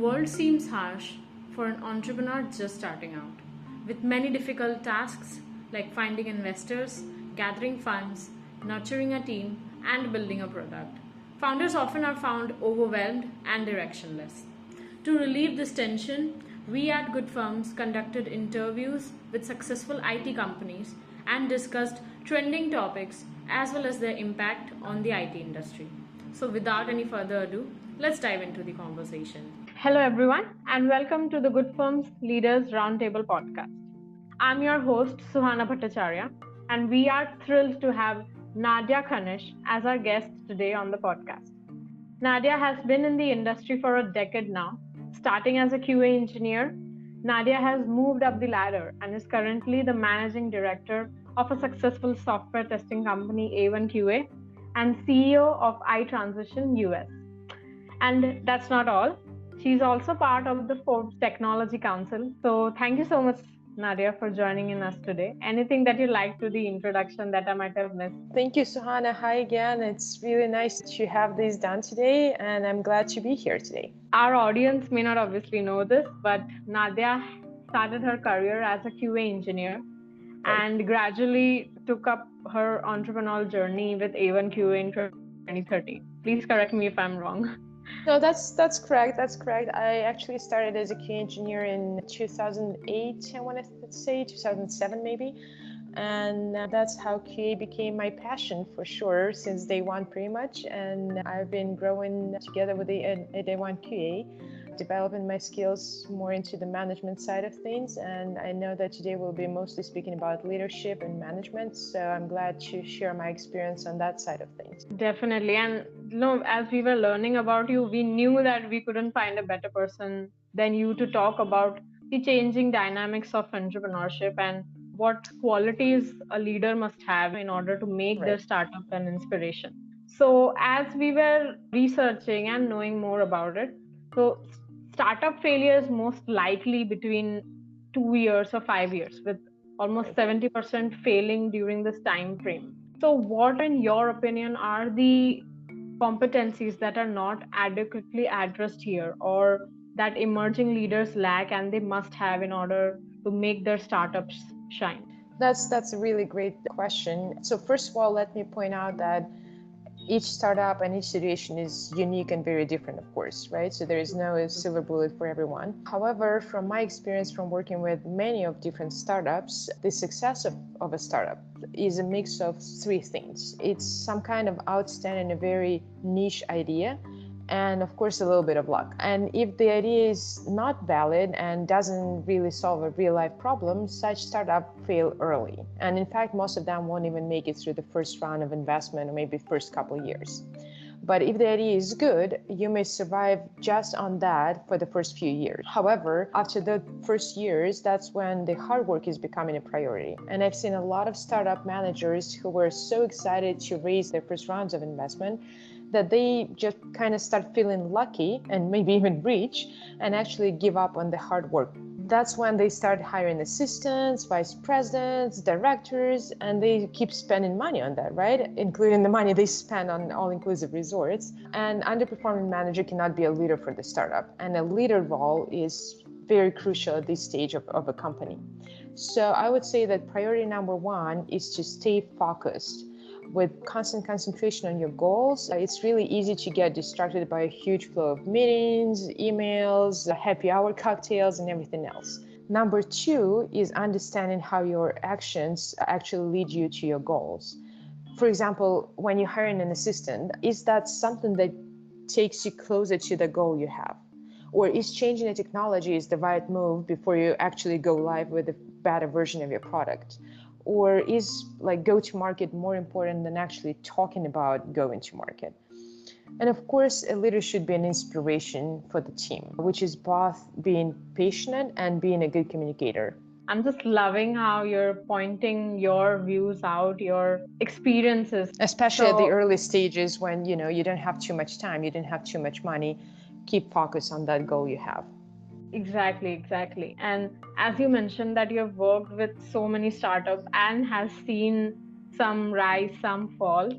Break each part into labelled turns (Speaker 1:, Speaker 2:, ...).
Speaker 1: world seems harsh for an entrepreneur just starting out, with many difficult tasks like finding investors, gathering funds, nurturing a team, and building a product. Founders often are found overwhelmed and directionless. To relieve this tension, we at Goodfirms conducted interviews with successful IT companies and discussed trending topics as well as their impact on the IT industry. So, without any further ado, let's dive into the conversation. Hello, everyone, and welcome to the Goodfirms Leaders Roundtable podcast. I'm your host, Suhana Bhattacharya, and we are thrilled to have Nadya Knysh as our guest today on the podcast. Nadya has been in the industry for a decade now. Starting as a QA engineer, Nadya has moved up the ladder and is currently the managing director of a successful software testing company, A1QA, and CEO of iTransition US. And that's not all. She's also part of the Forbes Technology Council. So thank you so much, Nadya, for joining in us today. Anything that you like to the introduction that I might have missed?
Speaker 2: Thank you, Suhana. Hi again. It's really nice to have this done today, and I'm glad to be here today.
Speaker 1: Our audience may not obviously know this, but Nadya started her career as a QA engineer and gradually took up her entrepreneurial journey with A1QA in 2013. Please correct me if I'm wrong.
Speaker 2: No, that's correct. That's correct. I actually started as a QA engineer in 2008, I want to say 2007 maybe. And that's how QA became my passion for sure since day one pretty much. And I've been growing together with day one QA, developing my skills more into the management side of things. And I know that today we'll be mostly speaking about leadership and management. So I'm glad to share my experience on that side of things.
Speaker 1: Definitely. And as we were learning about you, we knew that we couldn't find a better person than you to talk about the changing dynamics of entrepreneurship and what qualities a leader must have in order to make their startup an inspiration. So as we were researching and knowing more about it, so startup failure is most likely between 2 years or 5 years, with almost 70% failing during this time frame. So what, in your opinion, are the competencies that are not adequately addressed here, or that emerging leaders lack and they must have in order to make their startups shine?
Speaker 2: That's a really great question. So first of all, let me point out that each startup and each situation is unique and very different, of course, right? So there is no silver bullet for everyone. However, from my experience from working with many of different startups, the success of a startup is a mix of three things. It's some kind of outstanding, a very niche idea, and of course a little bit of luck. And if the idea is not valid and doesn't really solve a real life problem, such startup fail early. And in fact, most of them won't even make it through the first round of investment or maybe first couple of years. But if the idea is good, you may survive just on that for the first few years. However, after the first years, that's when the hard work is becoming a priority. And I've seen a lot of startup managers who were so excited to raise their first rounds of investment that they just kind of start feeling lucky and maybe even rich and actually give up on the hard work. That's when they start hiring assistants, vice presidents, directors, and they keep spending money on that, right? Including the money they spend on all-inclusive resorts. And underperforming manager cannot be a leader for the startup. And a leader role is very crucial at this stage of a company. So I would say that priority number one is to stay focused. With constant concentration on your goals, it's really easy to get distracted by a huge flow of meetings, emails, happy hour cocktails, and everything else. Number two is understanding how your actions actually lead you to your goals. For example, when you're hiring an assistant, is that something that takes you closer to the goal you have? Or is changing the technology is the right move before you actually go live with a better version of your product? Or is go to market more important than actually talking about going to market? And of course, a leader should be an inspiration for the team, which is both being patient and being a good communicator.
Speaker 1: I'm just loving how you're pointing your views out, your experiences.
Speaker 2: Especially at the early stages when, you don't have too much time, you don't have too much money. Keep focused on that goal you have.
Speaker 1: Exactly. And as you mentioned that you've worked with so many startups and has seen some rise, some fall.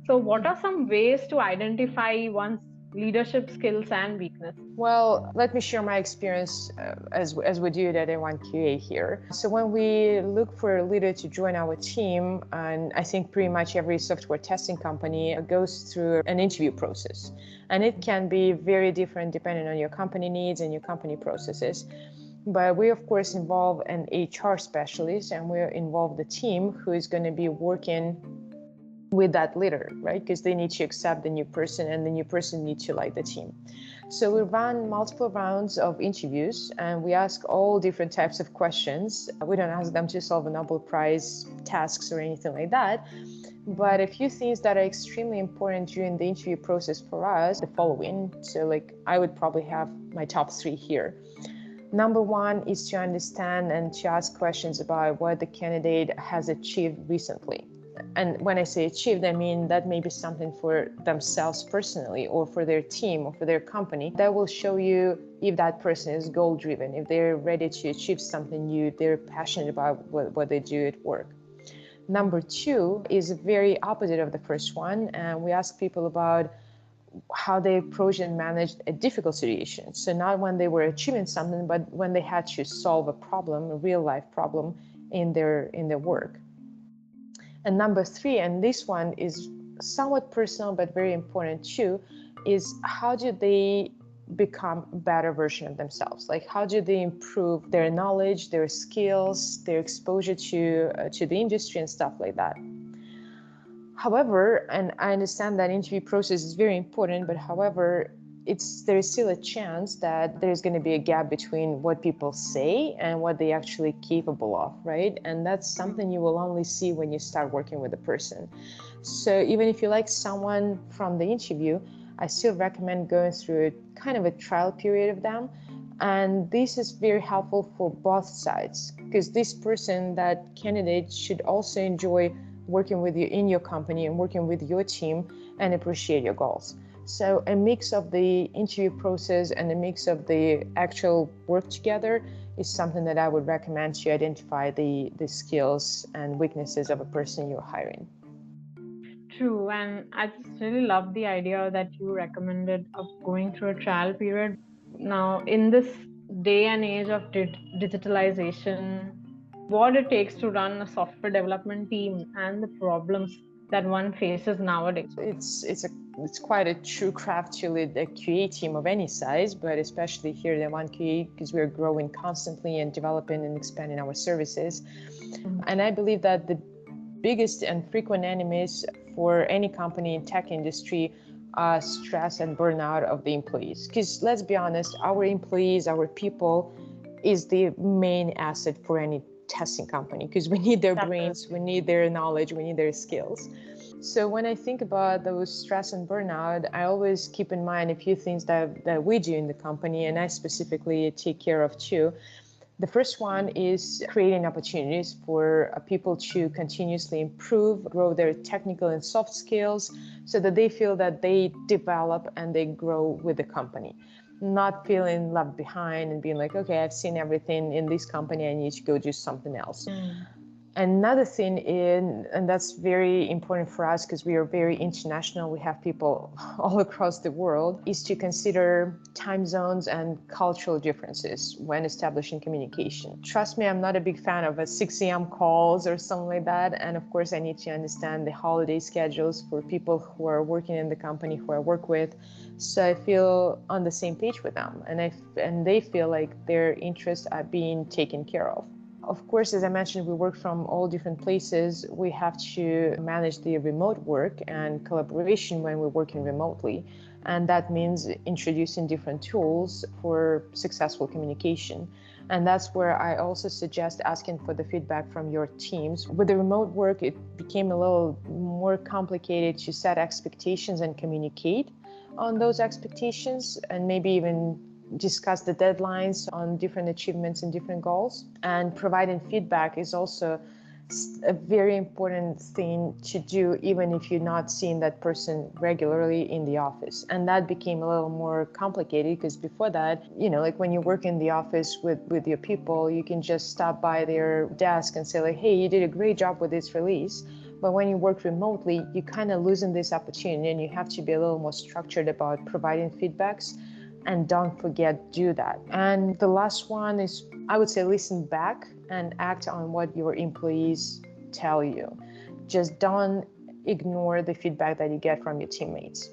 Speaker 1: So what are some ways to identify once leadership skills and weakness?
Speaker 2: Well, let me share my experience as we do it at A1QA here. So when we look for a leader to join our team, and I think pretty much every software testing company goes through an interview process. And it can be very different depending on your company needs and your company processes. But we, of course, involve an HR specialist, and we involve the team who is going to be working with that leader, right? Because they need to accept the new person, and the new person needs to like the team. So we run multiple rounds of interviews, and we ask all different types of questions. We don't ask them to solve a Nobel Prize tasks or anything like that. But a few things that are extremely important during the interview process for us, the following. So like I would probably have my top 3 here. Number 1 is to understand and to ask questions about what the candidate has achieved recently. And when I say achieved, I mean that may be something for themselves personally, or for their team, or for their company. That will show you if that person is goal driven, if they're ready to achieve something new, they're passionate about what they do at work. Number 2 is very opposite of the first one, and we ask people about how they approached and managed a difficult situation. So not when they were achieving something, but when they had to solve a problem, a real life problem in their work. And number 3, and this one is somewhat personal but very important too, is how do they become a better version of themselves? Like how do they improve their knowledge, their skills, their exposure to the industry and stuff like that. However, and I understand that interview process is very important, but however, there is still a chance that there's going to be a gap between what people say and what they actually capable of, right? And that's something you will only see when you start working with a person. So even if you like someone from the interview, I still recommend going through a kind of a trial period of them. And this is very helpful for both sides, because this person, that candidate, should also enjoy working with you in your company and working with your team and appreciate your goals. So a mix of the interview process and a mix of the actual work together is something that I would recommend to identify the skills and weaknesses of a person you're hiring.
Speaker 1: True, and I just really love the idea that you recommended of going through a trial period. Now, in this day and age of digitalization, what it takes to run a software development team and the problems that one faces nowadays.
Speaker 2: It's quite a true craft to lead a QA team of any size, but especially here at A1QA, because we're growing constantly and developing and expanding our services. Mm-hmm. And I believe that the biggest and frequent enemies for any company in tech industry are stress and burnout of the employees. Because let's be honest, our employees, our people, is the main asset for any testing company, because we need their brains, we need their knowledge, we need their skills. So when I think about those stress and burnout, I always keep in mind a few things that we do in the company, and I specifically take care of too. The first one is creating opportunities for people to continuously improve, grow their technical and soft skills, so that they feel that they develop and they grow with the company. Not feeling left behind and being like, okay, I've seen everything in this company, I need to go do something else. Another thing, and that's very important for us because we are very international, we have people all across the world, is to consider time zones and cultural differences when establishing communication. Trust me, I'm not a big fan of 6 a.m. calls or something like that. And of course, I need to understand the holiday schedules for people who are working in the company who I work with. So I feel on the same page with them, and they feel like their interests are being taken care of. Of course, as I mentioned, we work from all different places. We have to manage the remote work and collaboration when we're working remotely. And that means introducing different tools for successful communication. And that's where I also suggest asking for the feedback from your teams. With the remote work, it became a little more complicated to set expectations and communicate on those expectations, and maybe even discuss the deadlines on different achievements and different goals. And providing feedback is also a very important thing to do, even if you're not seeing that person regularly in the office. And that became a little more complicated because before that, like when you work in the office with your people, you can just stop by their desk and say like, hey, you did a great job with this release. But when you work remotely, you kind of losing this opportunity, and you have to be a little more structured about providing feedbacks. And don't forget, do that. And the last one is, I would say, listen back and act on what your employees tell you. Just don't ignore the feedback that you get from your teammates.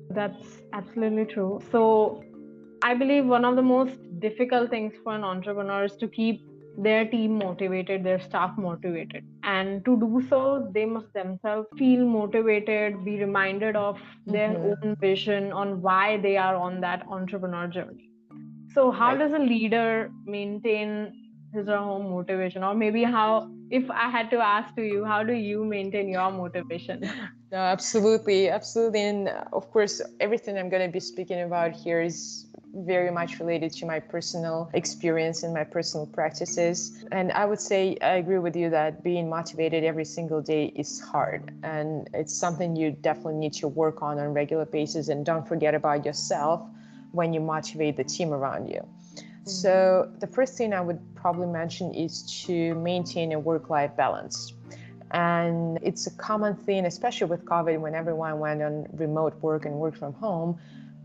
Speaker 1: That's absolutely true. So I believe one of the most difficult things for an entrepreneur is to keep their team motivated, their staff motivated. And to do so, they must themselves feel motivated, be reminded of their own vision on why they are on that entrepreneur journey. So how does a leader maintain his or her motivation? Or maybe how, if I had to ask to you, how do you maintain your motivation?
Speaker 2: No, absolutely, absolutely. And of course, everything I'm going to be speaking about here is very much related to my personal experience and my personal practices. And I would say I agree with you that being motivated every single day is hard. And it's something you definitely need to work on a regular basis. And don't forget about yourself when you motivate the team around you. So the first thing I would probably mention is to maintain a work-life balance. And it's a common thing, especially with COVID, when everyone went on remote work and work from home,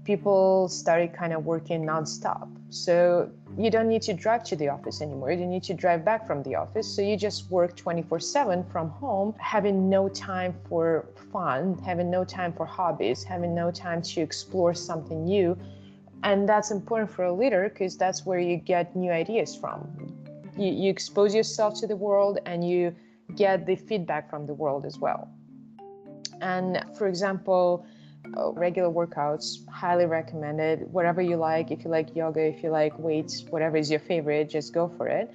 Speaker 2: people started kind of working nonstop. So you don't need to drive to the office anymore. You don't need to drive back from the office. So you just work 24/7 from home, having no time for fun, having no time for hobbies, having no time to explore something new. And that's important for a leader because that's where you get new ideas from. You expose yourself to the world and you get the feedback from the world as well. And for example, regular workouts, highly recommended. Whatever you like, if you like yoga, if you like weights, whatever is your favorite, just go for it.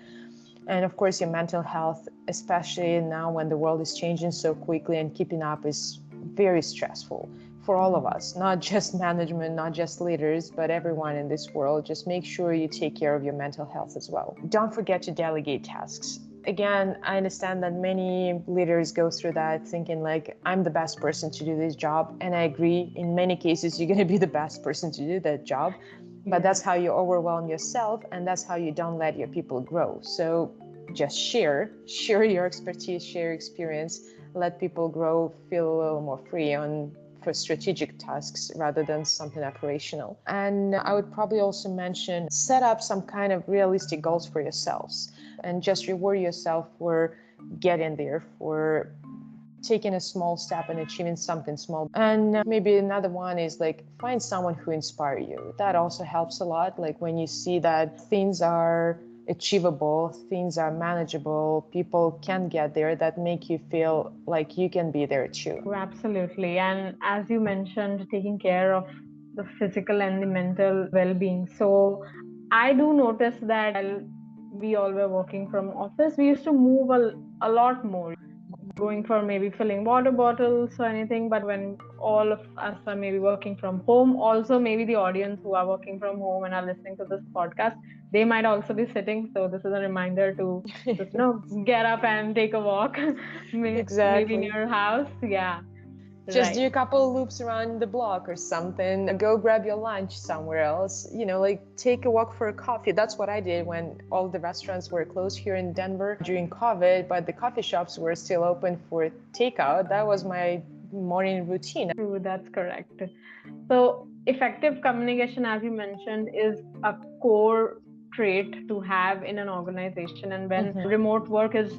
Speaker 2: And of course, your mental health, especially now when the world is changing so quickly and keeping up is very stressful for all of us, not just management, not just leaders, but everyone in this world. Just make sure you take care of your mental health as well. Don't forget to delegate tasks. Again, I understand that many leaders go through that thinking like, I'm the best person to do this job. And I agree, in many cases, you're going to be the best person to do that job. But that's how you overwhelm yourself, and that's how you don't let your people grow. So just share your expertise, share your experience, let people grow, feel a little more free for strategic tasks rather than something operational. And I would probably also mention, set up some kind of realistic goals for yourselves and just reward yourself for getting there, for taking a small step and achieving something small. And maybe another one is like, find someone who inspires you. That also helps a lot. Like when you see that things are achievable, things are manageable, people can get there, that make you feel like you can be there too.
Speaker 1: Absolutely. And as you mentioned, taking care of the physical and the mental well-being. So I do notice that while we all were working from office, we used to move a lot more, going for maybe filling water bottles or anything. But when all of us are maybe working from home, also maybe the audience who are working from home and are listening to this podcast, they might also be sitting. So this is a reminder to just get up and take a walk, maybe in your house. Yeah.
Speaker 2: Just do a couple of loops around the block or something. Go grab your lunch somewhere else. Like take a walk for a coffee. That's what I did when all the restaurants were closed here in Denver during COVID, but the coffee shops were still open for takeout. That was my morning routine.
Speaker 1: True, that's correct. So effective communication, as you mentioned, is a core trait to have in an organization. And when remote work is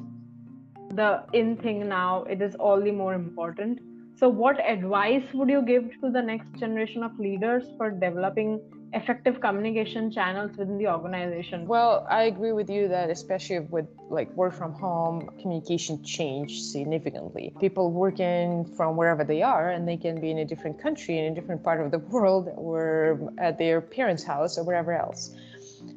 Speaker 1: the in thing now, it is all the more important. So what advice would you give to the next generation of leaders for developing effective communication channels within the organization?
Speaker 2: Well, I agree with you that especially with like work from home, communication changed significantly. People working from wherever they are, and they can be in a different country, in a different part of the world, or at their parents' house or wherever else.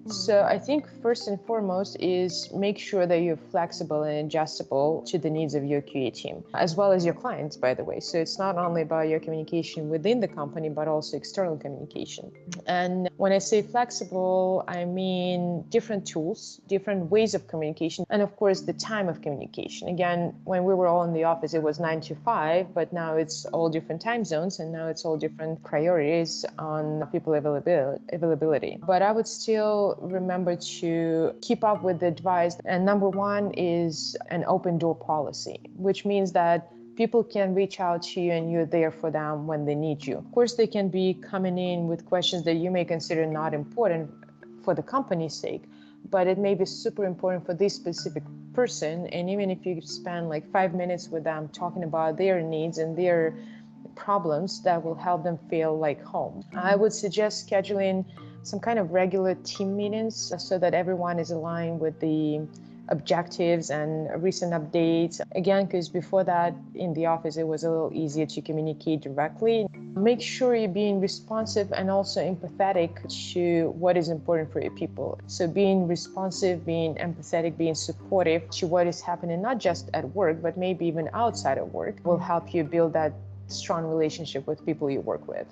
Speaker 2: So I think first and foremost is make sure that you're flexible and adjustable to the needs of your QA team, as well as your clients, by the way. So it's not only about your communication within the company, but also external communication. And when I say flexible, I mean different tools, different ways of communication, and of course the time of communication. Again, when we were all in the office, it was 9 to 5, but now it's all different time zones, and now it's all different priorities on people availability. But I would still all, remember to keep up with the advice. And number one is an open door policy, which means that people can reach out to you and you're there for them when they need you. Of course, they can be coming in with questions that you may consider not important for the company's sake, but it may be super important for this specific person. And even if you spend like 5 minutes with them talking about their needs and their problems, that will help them feel like home. I would suggest scheduling some kind of regular team meetings so that everyone is aligned with the objectives and recent updates. Again, because before that in the office, it was a little easier to communicate directly. Make sure you're being responsive and also empathetic to what is important for your people. So being responsive, being empathetic, being supportive to what is happening, not just at work, but maybe even outside of work, will help you build that strong relationship with people you work with.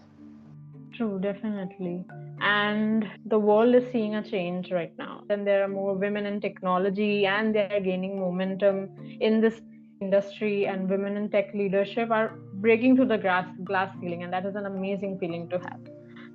Speaker 1: True, definitely. And the world is seeing a change right now. And there are more women in technology and they are gaining momentum in this industry, and women in tech leadership are breaking through the glass ceiling, and that is an amazing feeling to have.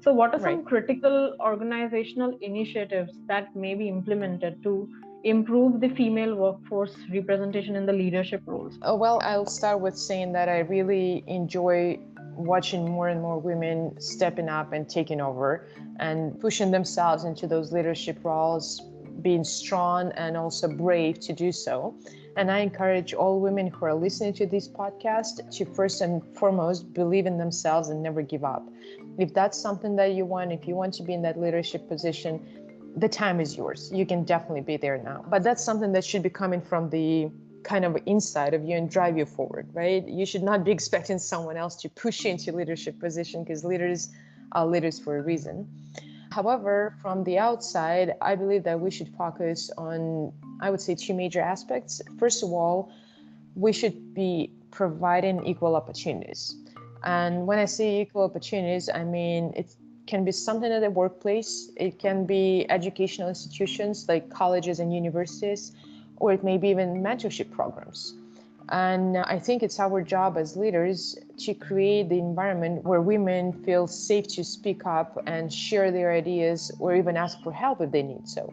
Speaker 1: So what are some critical organizational initiatives that may be implemented to improve the female workforce representation in the leadership roles?
Speaker 2: Well, I'll start with saying that I really enjoy watching more and more women stepping up and taking over and pushing themselves into those leadership roles, being strong and also brave to do so. And I encourage all women who are listening to this podcast to first and foremost believe in themselves and never give up. If that's something that you want, if you want to be in that leadership position, the time is yours. You can definitely be there now. But that's something that should be coming from the kind of inside of you and drive you forward, right? You should not be expecting someone else to push you into leadership position, because leaders are leaders for a reason. However, from the outside, I believe that we should focus on, I would say, two major aspects. First of all, we should be providing equal opportunities. And when I say equal opportunities, I mean it can be something at the workplace, it can be educational institutions like colleges and universities, or it may be even mentorship programs. And I think it's our job as leaders to create the environment where women feel safe to speak up and share their ideas, or even ask for help if they need so.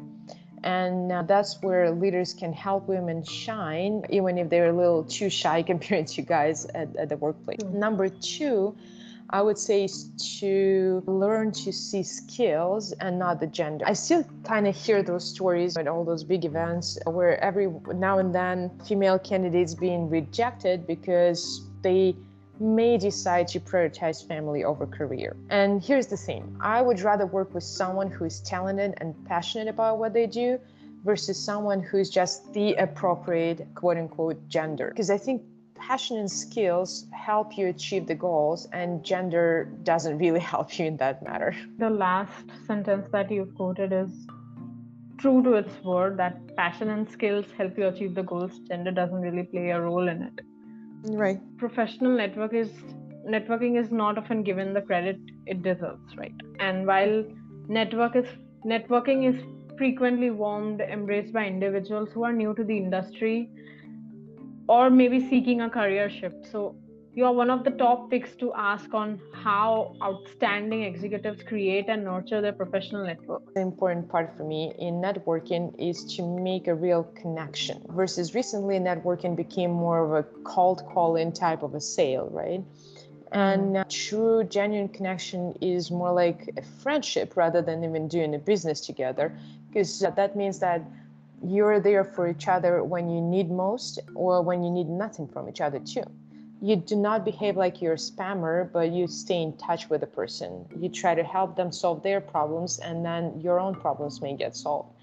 Speaker 2: And that's where leaders can help women shine, even if they're a little too shy compared to guys at the workplace. Number two, I would say, is to learn to see skills and not the gender. I still kind of hear those stories at all those big events where every now and then female candidates being rejected because they may decide to prioritize family over career. And here's the thing, I would rather work with someone who is talented and passionate about what they do versus someone who's just the appropriate quote unquote gender. Because I think passion and skills help you achieve the goals, and gender doesn't really help you in that matter.
Speaker 1: The last sentence that you've quoted is true to its word, that passion and skills help you achieve the goals. Gender doesn't really play a role in it.
Speaker 2: Right.
Speaker 1: Professional networking is not often given the credit it deserves, right? And while networking is frequently warmed, embraced by individuals who are new to the industry or maybe seeking a career shift. So you are one of the top picks to ask on how outstanding executives create and nurture their professional network.
Speaker 2: The important part for me in networking is to make a real connection, versus recently networking became more of a cold call-in type of a sale, right? And true, genuine connection is more like a friendship rather than even doing a business together, because that means that you're there for each other when you need most, or when you need nothing from each other too. You do not behave like you're a spammer, but you stay in touch with the person. You try to help them solve their problems, and then your own problems may get solved.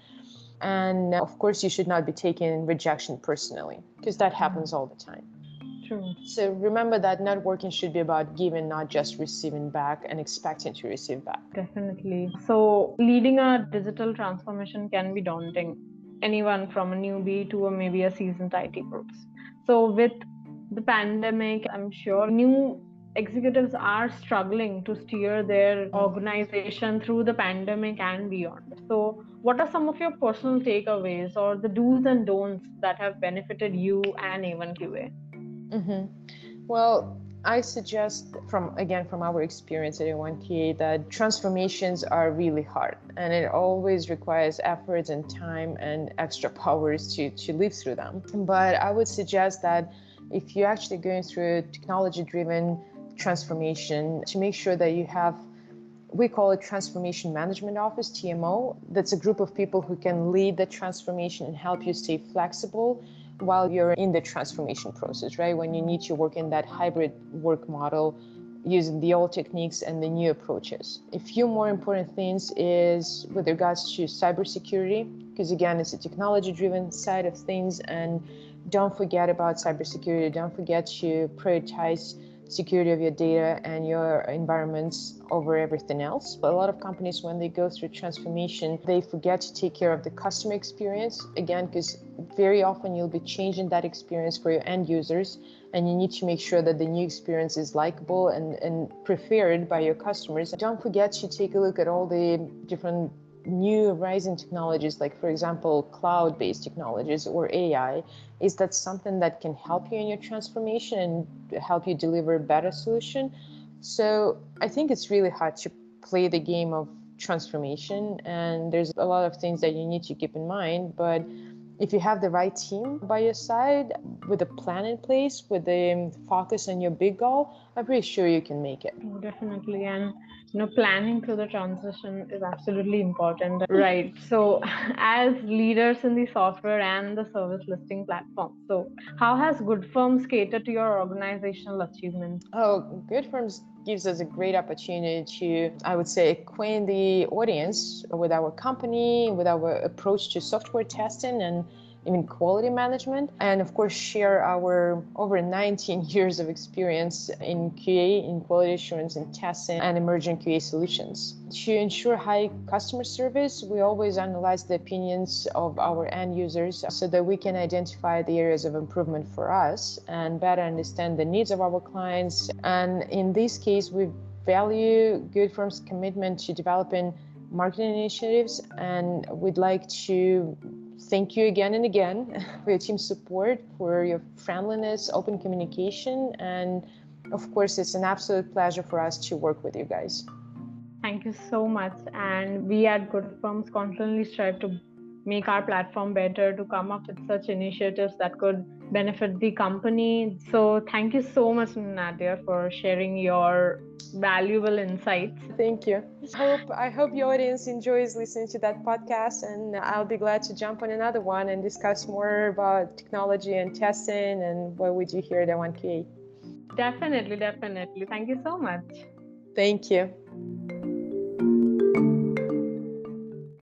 Speaker 2: And of course, you should not be taking rejection personally, because that happens all the time.
Speaker 1: True.
Speaker 2: So remember that networking should be about giving, not just receiving back and expecting to receive back.
Speaker 1: Definitely. So leading a digital transformation can be daunting. Anyone from a newbie to maybe a seasoned IT groups. So with the pandemic, I'm sure new executives are struggling to steer their organization through the pandemic and beyond. So what are some of your personal takeaways or the do's and don'ts that have benefited you and A1QA?
Speaker 2: Well, I suggest from our experience at A1QA that transformations are really hard and it always requires efforts and time and extra powers to live through them. But I would suggest that if you're actually going through a technology-driven transformation, to make sure that you have, we call it Transformation Management Office, TMO. That's a group of people who can lead the transformation and help you stay flexible while you're in the transformation process, right? When you need to work in that hybrid work model using the old techniques and the new approaches. A few more important things is with regards to cybersecurity, because again, it's a technology-driven side of things, and don't forget about cybersecurity. Don't forget to prioritize security of your data and your environments over everything else. But a lot of companies, when they go through transformation, they forget to take care of the customer experience, again, because very often you'll be changing that experience for your end users, and you need to make sure that the new experience is likable and preferred by your customers. Don't forget to take a look at all the different new rising technologies, like, for example, cloud-based technologies or AI. Is that something that can help you in your transformation and help you deliver a better solution? So I think it's really hard to play the game of transformation, and there's a lot of things that you need to keep in mind. But if you have the right team by your side, with a plan in place, with the focus on your big goal, I'm pretty sure you can make it.
Speaker 1: Oh, definitely. And planning through the transition is absolutely important. Right. So, as leaders in the software and the service listing platform, so how has Goodfirms catered to your organizational achievements?
Speaker 2: Oh, Goodfirms gives us a great opportunity to, I would say, acquaint the audience with our company, with our approach to software testing and even quality management, and of course share our over 19 years of experience in QA, in quality assurance and testing and emerging QA solutions. To ensure high customer service, we always analyze the opinions of our end users so that we can identify the areas of improvement for us and better understand the needs of our clients. And in this case, we value Goodfirms' commitment to developing marketing initiatives, and we'd like to thank you again and again for your team support, for your friendliness, open communication, and of course, it's an absolute pleasure for us to work with you guys.
Speaker 1: Thank you so much. And we at Goodfirms constantly strive to make our platform better, to come up with such initiatives that could benefit the company. So thank you so much, Nadya, for sharing your valuable insights.
Speaker 2: Thank you. I hope your audience enjoys listening to that podcast, and I'll be glad to jump on another one and discuss more about technology and testing and what we do here at A1QA.
Speaker 1: Definitely. Thank you so much.
Speaker 2: Thank you.